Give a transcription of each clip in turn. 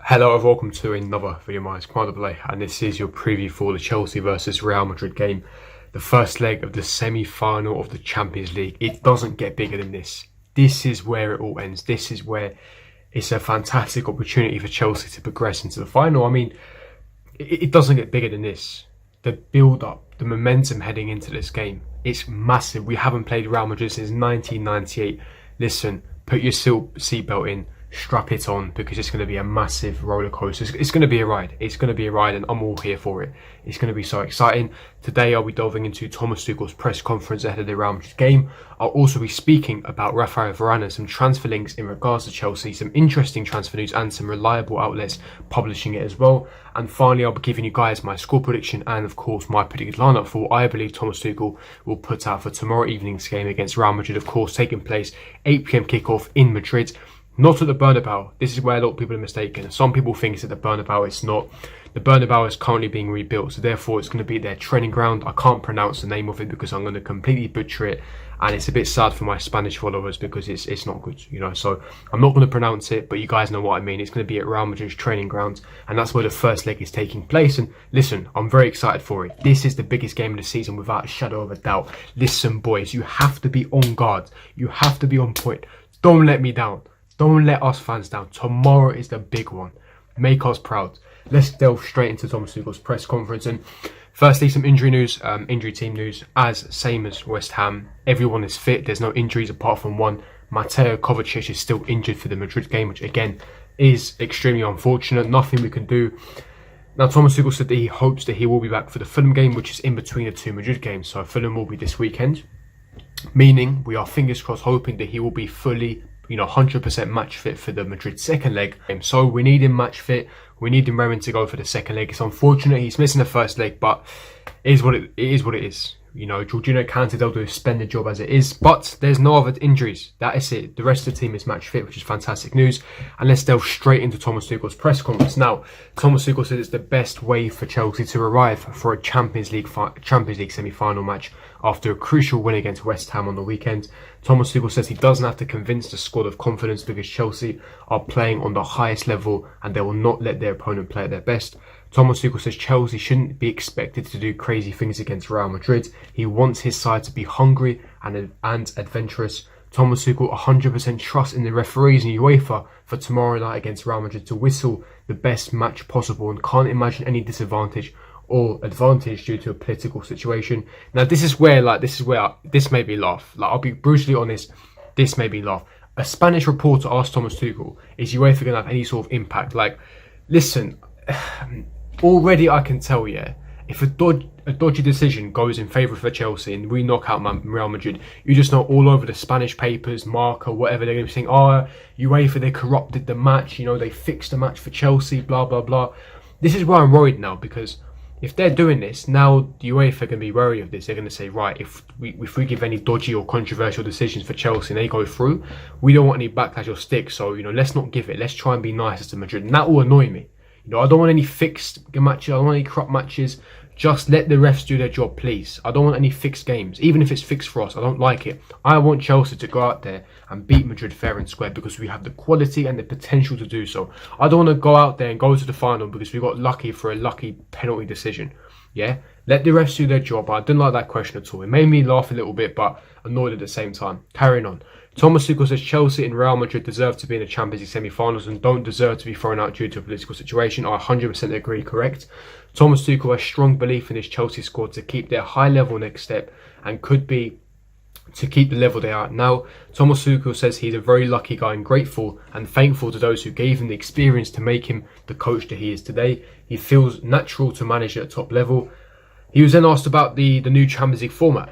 Hello and welcome to another video. My name is Kemal AA and this is your preview for the Chelsea versus Real Madrid game. The first leg of the semi-final of the Champions League. It doesn't get bigger than this. This is where it all ends. This is where it's a fantastic opportunity for Chelsea to progress into the final. I mean, it doesn't get bigger than this. The build-up, the momentum heading into this game, it's massive. We haven't played Real Madrid since 1998. Listen, put your seatbelt in. Strap it on because it's going to be a massive roller coaster. It's going to be a ride. It's going to be a ride and I'm all here for it. It's going to be so exciting. Today I'll be delving into Thomas Tuchel's press conference ahead of the Real Madrid game. I'll also be speaking about Varane and some transfer links in regards to Chelsea, some interesting transfer news and some reliable outlets publishing it as well. And finally I'll be giving you guys my score prediction and of course my predicted lineup for what I believe Thomas Tuchel will put out for tomorrow evening's game against Real Madrid, of course taking place 8 PM kickoff in Madrid. Not at the Bernabeu. This is where a lot of people are mistaken. Some people think it's at the Bernabeu. It's not. The Bernabeu is currently being rebuilt, so therefore it's going to be their training ground. I can't pronounce the name of it because I'm going to completely butcher it, and it's a bit sad for my Spanish followers because it's not good, you know. So I'm not going to pronounce it, but you guys know what I mean. It's going to be at Real Madrid's training ground, and that's where the first leg is taking place. And listen, I'm very excited for it. This is the biggest game of the season without a shadow of a doubt. Listen, boys, you have to be on guard. You have to be on point. Don't let me down. Don't let us fans down. Tomorrow is the big one. Make us proud. Let's delve straight into Thomas Tuchel's press conference. And firstly, some injury news, injury team news. Same as West Ham, everyone is fit. There's no injuries apart from one. Mateo Kovacic is still injured for the Madrid game, which again is extremely unfortunate. Nothing we can do. Now, Thomas Tuchel said that he hopes that he will be back for the Fulham game, which is in between the two Madrid games. So Fulham will be this weekend, meaning we are fingers crossed hoping that he will be fully 100% match fit for the Madrid second leg. So we need him match fit. We need him raring to go for the second leg. It's unfortunate he's missing the first leg, but it is what it is. You know, Jorginho Canted will spend the job as it is, but there's no other injuries. That is it. The rest of the team is match fit, which is fantastic news. And let's delve straight into Thomas Tuchel's press conference. Now, Thomas Tuchel said it's the best way for Chelsea to arrive for a Champions League semi-final match after a crucial win against West Ham on the weekend. Thomas Tuchel says he doesn't have to convince the squad of confidence because Chelsea are playing on the highest level and they will not let their opponent play at their best. Thomas Tuchel says Chelsea shouldn't be expected to do crazy things against Real Madrid. He wants his side to be hungry and adventurous. Thomas Tuchel 100% trusts in the referees and UEFA for tomorrow night against Real Madrid to whistle the best match possible and can't imagine any disadvantage or advantage due to a political situation. Now this is where this made me laugh. I'll be brutally honest, this made me laugh. A Spanish reporter asked Thomas Tuchel, is UEFA going to have any sort of impact? Listen, already I can tell, if a dodgy decision goes in favour of Chelsea and we knock out Real Madrid, you just know all over the Spanish papers, Marca, whatever, they're going to be saying, UEFA, they corrupted the match, they fixed the match for Chelsea, blah, blah, blah. This is why I'm worried now, because if they're doing this, now the UEFA are going to be wary of this. They're going to say, right, if we give any dodgy or controversial decisions for Chelsea and they go through, we don't want any backlash or stick. So, let's not give it. Let's try and be nice to Madrid. And that will annoy me. I don't want any fixed matches. I don't want any corrupt matches. Just let the refs do their job, please. I don't want any fixed games. Even if it's fixed for us, I don't like it. I want Chelsea to go out there and beat Madrid fair and square because we have the quality and the potential to do so. I don't want to go out there and go to the final because we got lucky for a lucky penalty decision. Yeah? Let the refs do their job. I didn't like that question at all. It made me laugh a little bit, but annoyed at the same time. Carrying on. Thomas Tuchel says Chelsea and Real Madrid deserve to be in the Champions League semi-finals and don't deserve to be thrown out due to a political situation. I 100% agree, correct. Thomas Tuchel has strong belief in his Chelsea squad to keep their high level next step and could be to keep the level they are at now. Thomas Tuchel says he's a very lucky guy and grateful and thankful to those who gave him the experience to make him the coach that he is today. He feels natural to manage at a top level. He was then asked about the new Champions League format.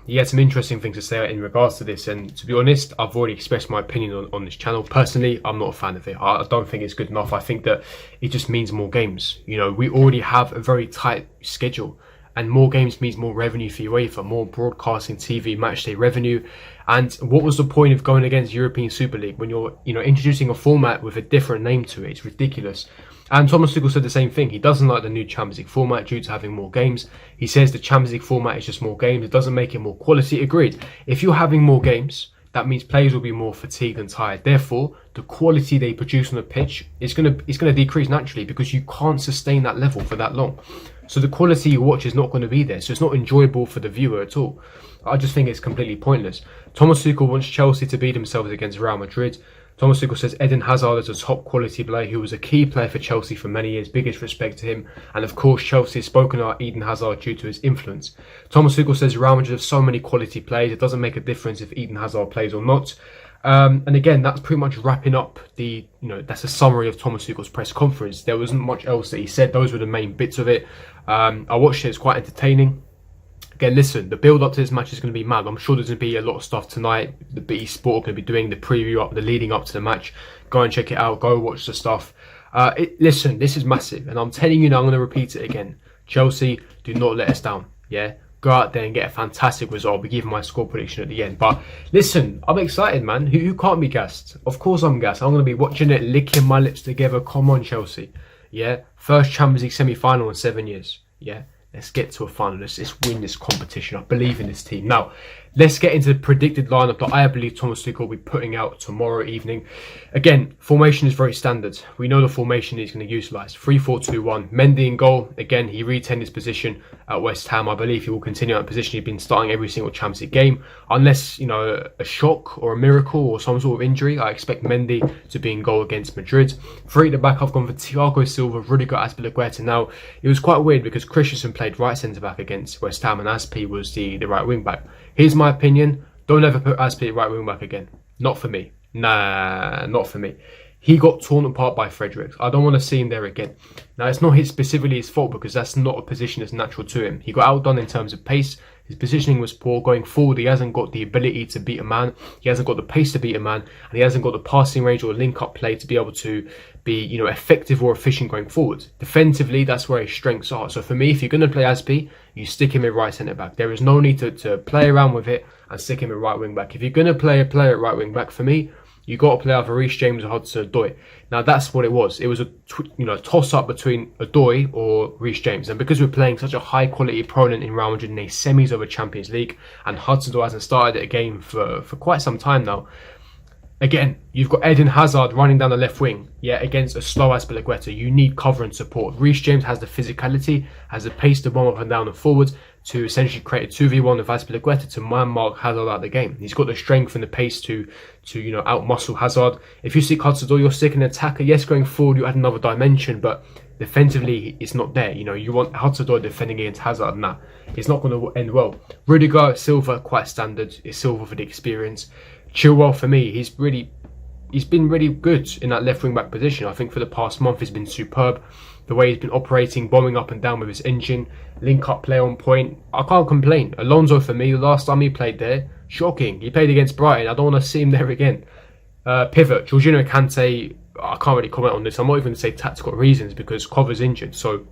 He had some interesting things to say in regards to this. And to be honest, I've already expressed my opinion on this channel. Personally, I'm not a fan of it. I don't think it's good enough. I think that it just means more games. We already have a very tight schedule. And more games means more revenue for UEFA, more broadcasting, TV, matchday revenue. And what was the point of going against European Super League when you're introducing a format with a different name to it? It's ridiculous. And Thomas Tuchel said the same thing. He doesn't like the new Champions League format due to having more games. He says the Champions League format is just more games. It doesn't make it more quality. Agreed. If you're having more games, that means players will be more fatigued and tired. Therefore, the quality they produce on the pitch is going to decrease naturally, because you can't sustain that level for that long. So the quality you watch is not going to be there. So it's not enjoyable for the viewer at all. I just think it's completely pointless. Thomas Tuchel wants Chelsea to beat themselves against Real Madrid. Thomas Tuchel says Eden Hazard is a top quality player who was a key player for Chelsea for many years. Biggest respect to him. And of course, Chelsea has spoken about Eden Hazard due to his influence. Thomas Tuchel says Real Madrid have so many quality players, it doesn't make a difference if Eden Hazard plays or not. And again, that's pretty much wrapping up that's a summary of Thomas Tuchel's press conference. There wasn't much else that he said. Those were the main bits of it. I watched it. It's quite entertaining. Again, listen, the build up to this match is going to be mad. I'm sure there's going to be a lot of stuff tonight. The BT Sport are going to be doing the preview up, the leading up to the match. Go and check it out. Go watch the stuff. Listen, this is massive. And I'm telling you now, I'm going to repeat it again. Chelsea, do not let us down. Yeah? Go out there and get a fantastic result. I'll be giving my score prediction at the end. But listen, I'm excited, man. Who can't be gassed? Of course I'm gassed. I'm going to be watching it, licking my lips together. Come on, Chelsea. Yeah? First Champions League semi-final in 7 years. Yeah? Let's get to a final. Let's win this competition. I believe in this team. Now, let's get into the predicted lineup that I believe Thomas Tuchel will be putting out tomorrow evening. Again, formation is very standard. We know the formation he's going to utilise. 3-4-2-1. Mendy in goal. Again, he retained his position at West Ham. I believe he will continue that position. He's been starting every single Champions League game. Unless, a shock or a miracle or some sort of injury, I expect Mendy to be in goal against Madrid. Three at the back, I've gone for Thiago Silva, Rudiger, Azpilicueta. Now, it was quite weird because Christensen played right centre-back against West Ham and Azpi was the right wing-back. Here's my opinion. Don't ever put Azpi right wing-back again. Not for me. Nah, not for me. He got torn apart by Fredericks. I don't want to see him there again. Now, it's not specifically his fault because that's not a position that's natural to him. He got outdone in terms of pace. His positioning was poor. Going forward, he hasn't got the ability to beat a man. He hasn't got the pace to beat a man. And he hasn't got the passing range or link-up play to be able to be, effective or efficient going forward. Defensively, that's where his strengths are. So for me, if you're going to play Azpi, you stick him in right centre-back. There is no need to play around with it and stick him in right wing-back. If you're going to play a player at right wing-back, for me, you got to play either Reece James or Hudson-Odoi. Now, that's what it was. It was a toss-up between Odoi or Reece James. And because we're playing such a high-quality opponent in Real Madrid in a semis of a Champions League, and Hudson-Odoi hasn't started a game for quite some time now, again, you've got Eden Hazard running down the left wing, against a slow Azpilicueta. You need cover and support. Reece James has the physicality, has the pace to bomb up and down and forwards to essentially create a 2v1 with Azpilicueta to man-mark Hazard out of the game. He's got the strength and the pace to out-muscle Hazard. If you stick Hudson-Odoi, you're sticking an attacker. Yes, going forward, you add another dimension, but defensively, it's not there. You want Hudson-Odoi defending against Hazard, and that it's not going to end well. Rudiger, Silva, quite standard. It's Silva for the experience. Chilwell, for me, he's been really good in that left wing back position. I think for the past month he's been superb. The way he's been operating, bombing up and down with his engine, link up play on point. I can't complain. Alonso, for me, the last time he played there, shocking. He played against Brighton. I don't want to see him there again. Pivot, Jorginho Kante. I can't really comment on this. I'm not even going to say tactical reasons because Cover's injured. So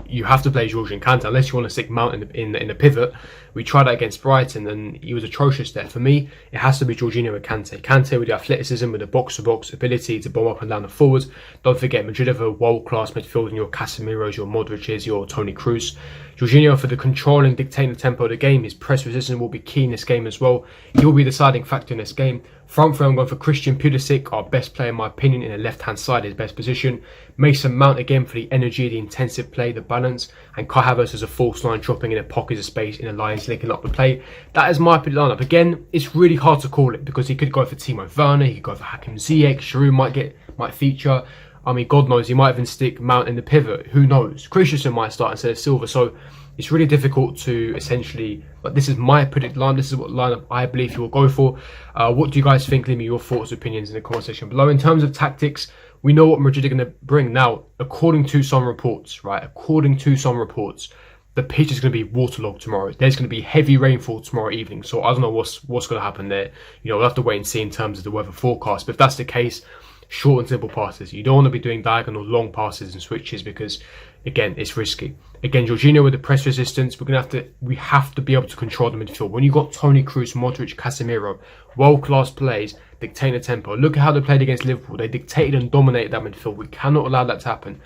you have to play Jorginho Kante unless you want to stick Mount in the pivot. We tried that against Brighton and he was atrocious there. For me, it has to be Jorginho and Kante. Kante with the athleticism, with the box-to-box ability to bomb up and down the forwards. Don't forget, Madrid have a world-class midfield in your Casemiros, your Modric's, your Toni Kroos. Jorginho for the controlling, dictating the tempo of the game. His press resistance will be key in this game as well. He will be the deciding factor in this game. Front three, I'm going for Christian Pulisic, our best player in my opinion, in the left-hand side, his best position. Mason Mount again for the energy, the intensive play, the balance. And Kai Havertz as a false line, dropping in a pocket of space in the lines, linking up the play. That is my lineup. Again, it's really hard to call it because he could go for Timo Werner, he could go for Hakim Ziyech, Giroud might feature. I mean, God knows, he might even stick Mount in the pivot. Who knows? Christensen might start instead of Silva. So it's really difficult to essentially, but this is my predicted line. This is what lineup I believe he will go for. What do you guys think? Leave me your thoughts, opinions in the comment section below. In terms of tactics, we know what Madrid are going to bring. Now, according to some reports, the pitch is going to be waterlogged tomorrow. There's going to be heavy rainfall tomorrow evening. So I don't know what's going to happen there. We'll have to wait and see in terms of the weather forecast. But if that's the case, short and simple passes. You don't want to be doing diagonal long passes and switches because, again, it's risky. Again, Jorginho with the press resistance, we have to be able to control the midfield. When you got Toni Kroos, Modric, Casemiro, world-class plays, dictating the tempo. Look at how they played against Liverpool. They dictated and dominated that midfield. We cannot allow that to happen.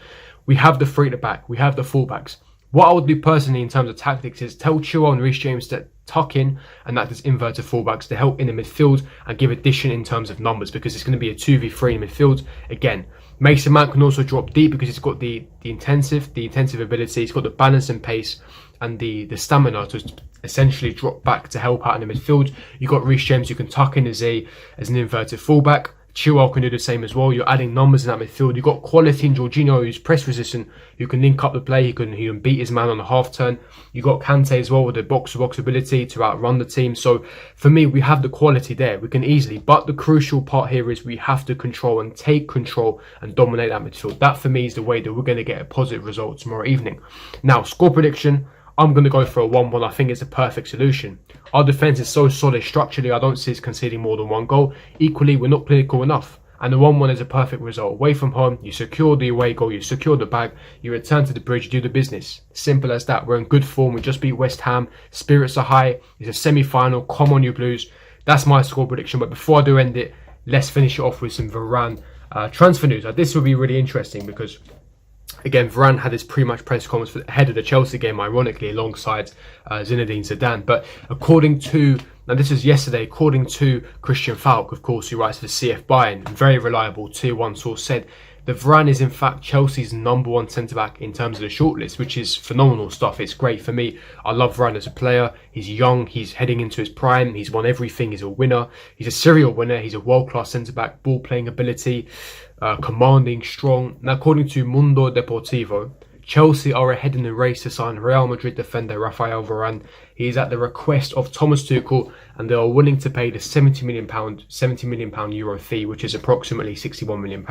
We have the three at the back. We have the fullbacks. What I would do personally in terms of tactics is tell Chilwell and Reece James to tuck in and act as inverted fullbacks to help in the midfield and give addition in terms of numbers, because it's going to be a 2v3 in midfield. Again, Mason Mount can also drop deep because he's got the intensive ability, he's got the balance and pace and the stamina to essentially drop back to help out in the midfield. You've got Reece James, you can tuck in as an inverted fullback. Tuchel can do the same as well. You're adding numbers in that midfield. You've got quality in Jorginho, who's press resistant, who can link up the play, he can beat his man on the half turn. You've got Kante as well with the box-to-box ability to outrun the team. So for me, we have the quality there. We can easily, but the crucial part here is we have to control and take control and dominate that midfield. That for me is the way that we're going to get a positive result tomorrow evening. Now, score prediction, I'm going to go for a 1-1. I think it's a perfect solution. Our defence is so solid structurally, I don't see us conceding more than one goal. Equally, we're not clinical enough. And the 1-1 is a perfect result. Away from home, you secure the away goal, you secure the bag, you return to the bridge, do the business. Simple as that. We're in good form. We just beat West Ham. Spirits are high. It's a semi-final. Come on, you Blues. That's my score prediction. But before I do end it, let's finish it off with some Varane transfer news. This will be really interesting because, again, Varane had his pre-match press conference ahead of the Chelsea game, ironically, alongside Zinedine Zidane. But according to, now this is yesterday, according to Christian Falk, of course, who writes for CF Bayern, very reliable Tier 1 source, said that Varane is in fact Chelsea's #1 centre-back in terms of the shortlist, which is phenomenal stuff. It's great for me. I love Varane as a player. He's young. He's heading into his prime. He's won everything. He's a winner. He's a serial winner. He's a world-class centre-back, ball-playing ability, commanding, strong. Now, according to Mundo Deportivo, Chelsea are ahead in the race to sign Real Madrid defender Rafael Varane. He is at the request of Thomas Tuchel, and they are willing to pay the £70 million euro fee, which is approximately £61 million.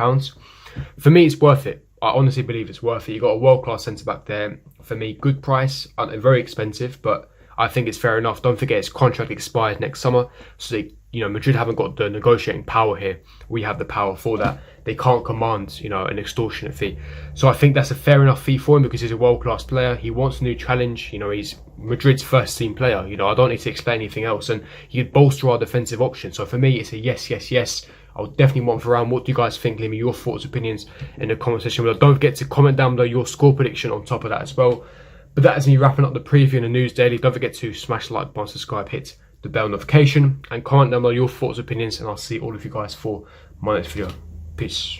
For me, it's worth it. I honestly believe it's worth it. You've got a world-class centre-back there. For me, good price, very expensive, but I think it's fair enough. Don't forget his contract expires next summer, so Madrid haven't got the negotiating power here. We have the power for that. They can't command, an extortionate fee. So I think that's a fair enough fee for him because he's a world-class player. He wants a new challenge. He's Madrid's first-team player. I don't need to explain anything else, and he could bolster our defensive option. So for me, it's a yes, yes, yes. I would definitely want Varane. What do you guys think? Leave me your thoughts, opinions in the comment section below. Don't forget to comment down below your score prediction on top of that as well. But that is me wrapping up the preview and the news daily. Don't forget to smash the like button, subscribe, hit the bell notification, and comment down below your thoughts, opinions, and I'll see all of you guys for my next video. Peace.